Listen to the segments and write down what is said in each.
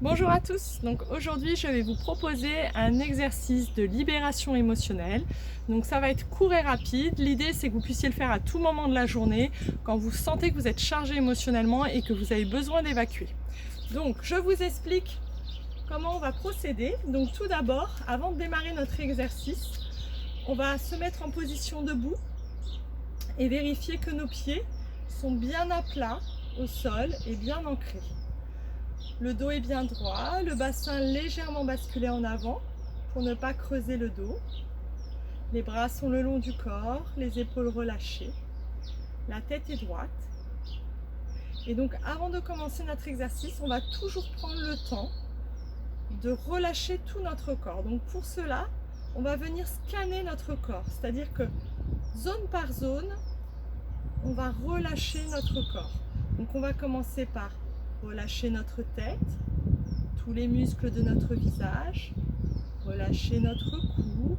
Bonjour à tous, donc aujourd'hui je vais vous proposer un exercice de libération émotionnelle. Donc ça va être court et rapide, l'idée c'est que vous puissiez le faire à tout moment de la journée quand vous sentez que vous êtes chargé émotionnellement et que vous avez besoin d'évacuer. Donc je vous explique comment on va procéder. Donc tout d'abord, avant de démarrer notre exercice, on va se mettre en position debout et vérifier que nos pieds sont bien à plat au sol et bien ancrés. Le dos est bien droit, le bassin légèrement basculé en avant pour ne pas creuser le dos. Les bras sont le long du corps, les épaules relâchées. La tête est droite. Et donc avant de commencer notre exercice, on va toujours prendre le temps de relâcher tout notre corps. Donc pour cela, on va venir scanner notre corps. C'est-à-dire que zone par zone, on va relâcher notre corps. Donc on va commencer par relâcher notre tête, tous les muscles de notre visage, relâcher notre cou,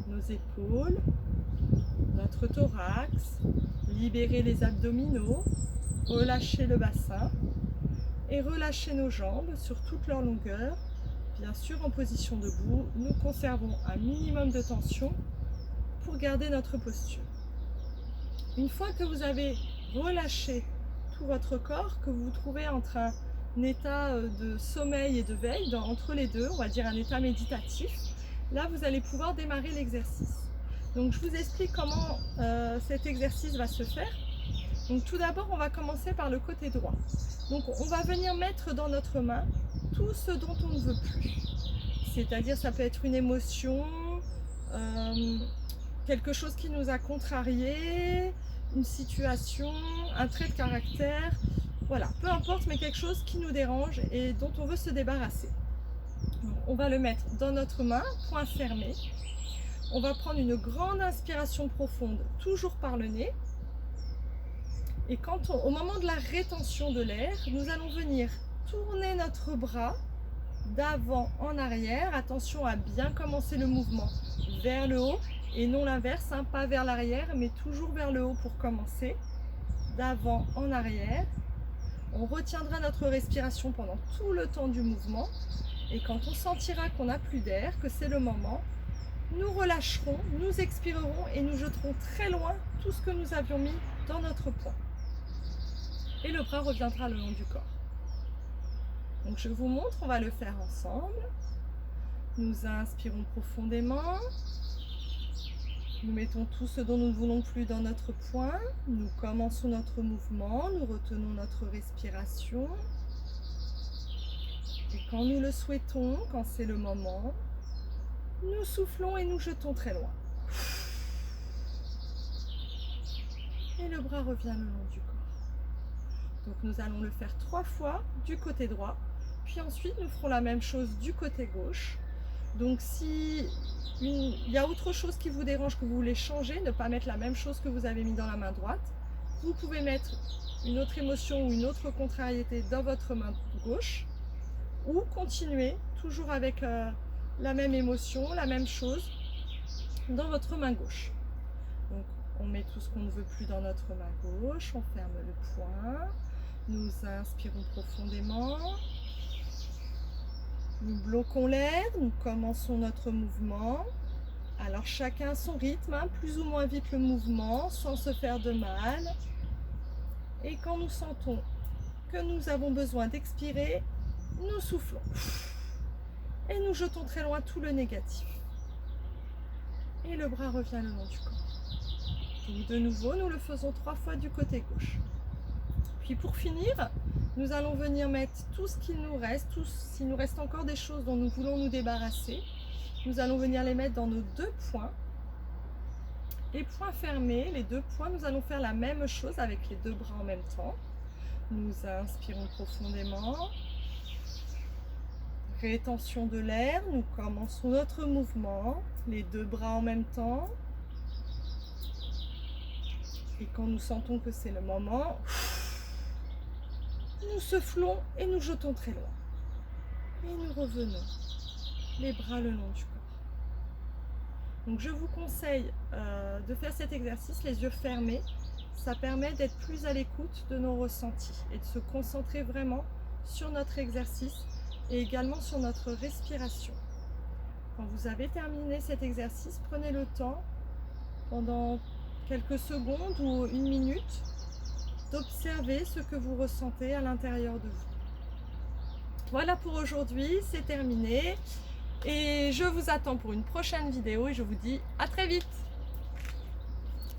nos épaules, notre thorax, libérer les abdominaux, relâcher le bassin et relâcher nos jambes sur toute leur longueur. Bien sûr, en position debout, nous conservons un minimum de tension pour garder notre posture. Une fois que vous avez relâché tout votre corps, que vous vous trouvez entre un état de sommeil et de veille, entre les deux, on va dire un état méditatif, là vous allez pouvoir démarrer l'exercice. Donc je vous explique comment cet exercice va se faire. Donc tout d'abord on va commencer par le côté droit. Donc on va venir mettre dans notre main tout ce dont on ne veut plus. C'est-à-dire ça peut être une émotion, quelque chose qui nous a contrarié, une situation, un trait de caractère, voilà, peu importe, mais quelque chose qui nous dérange et dont on veut se débarrasser. Donc, on va le mettre dans notre main, poing fermé. On va prendre une grande inspiration profonde, toujours par le nez. Et au moment de la rétention de l'air, nous allons venir tourner notre bras d'avant en arrière. Attention à bien commencer le mouvement vers le haut et non l'inverse, hein, pas vers l'arrière, mais toujours vers le haut pour commencer. D'avant en arrière. On retiendra notre respiration pendant tout le temps du mouvement. Et quand on sentira qu'on n'a plus d'air, que c'est le moment, nous relâcherons, nous expirerons et nous jeterons très loin tout ce que nous avions mis dans notre poing. Et le bras reviendra le long du corps. Donc je vous montre, on va le faire ensemble. Nous inspirons profondément. Nous mettons tout ce dont nous ne voulons plus dans notre poing. Nous commençons notre mouvement, nous retenons notre respiration. Et quand nous le souhaitons, quand c'est le moment, nous soufflons et nous jetons très loin. Et le bras revient le long du corps. Donc nous allons le faire 3 fois du côté droit, puis ensuite nous ferons la même chose du côté gauche. Donc si il y a autre chose qui vous dérange, que vous voulez changer, ne pas mettre la même chose que vous avez mis dans la main droite, vous pouvez mettre une autre émotion ou une autre contrariété dans votre main gauche, ou continuer toujours avec la même émotion, la même chose dans votre main gauche. Donc on met tout ce qu'on ne veut plus dans notre main gauche, on ferme le poing, nous inspirons profondément. Nous bloquons l'air, nous commençons notre mouvement. Alors chacun son rythme, hein, plus ou moins vite le mouvement, sans se faire de mal. Et quand nous sentons que nous avons besoin d'expirer, nous soufflons. Et nous jetons très loin tout le négatif. Et le bras revient le long du corps. Donc de nouveau, nous le faisons 3 fois du côté gauche. Puis pour finir, nous allons venir mettre tout ce qu'il nous reste, s'il nous reste encore des choses dont nous voulons nous débarrasser, nous allons venir les mettre dans nos 2 poings. Et poings fermés, les 2 poings, nous allons faire la même chose avec les 2 bras en même temps. Nous inspirons profondément. Rétention de l'air, nous commençons notre mouvement, les 2 bras en même temps. Et quand nous sentons que c'est le moment, nous soufflons et nous jetons très loin. Et nous revenons, les bras le long du corps. Donc je vous conseille de faire cet exercice les yeux fermés. Ça permet d'être plus à l'écoute de nos ressentis et de se concentrer vraiment sur notre exercice et également sur notre respiration. Quand vous avez terminé cet exercice, prenez le temps pendant quelques secondes ou une minute d'observer ce que vous ressentez à l'intérieur de vous. Voilà pour aujourd'hui, c'est terminé et je vous attends pour une prochaine vidéo et je vous dis à très vite.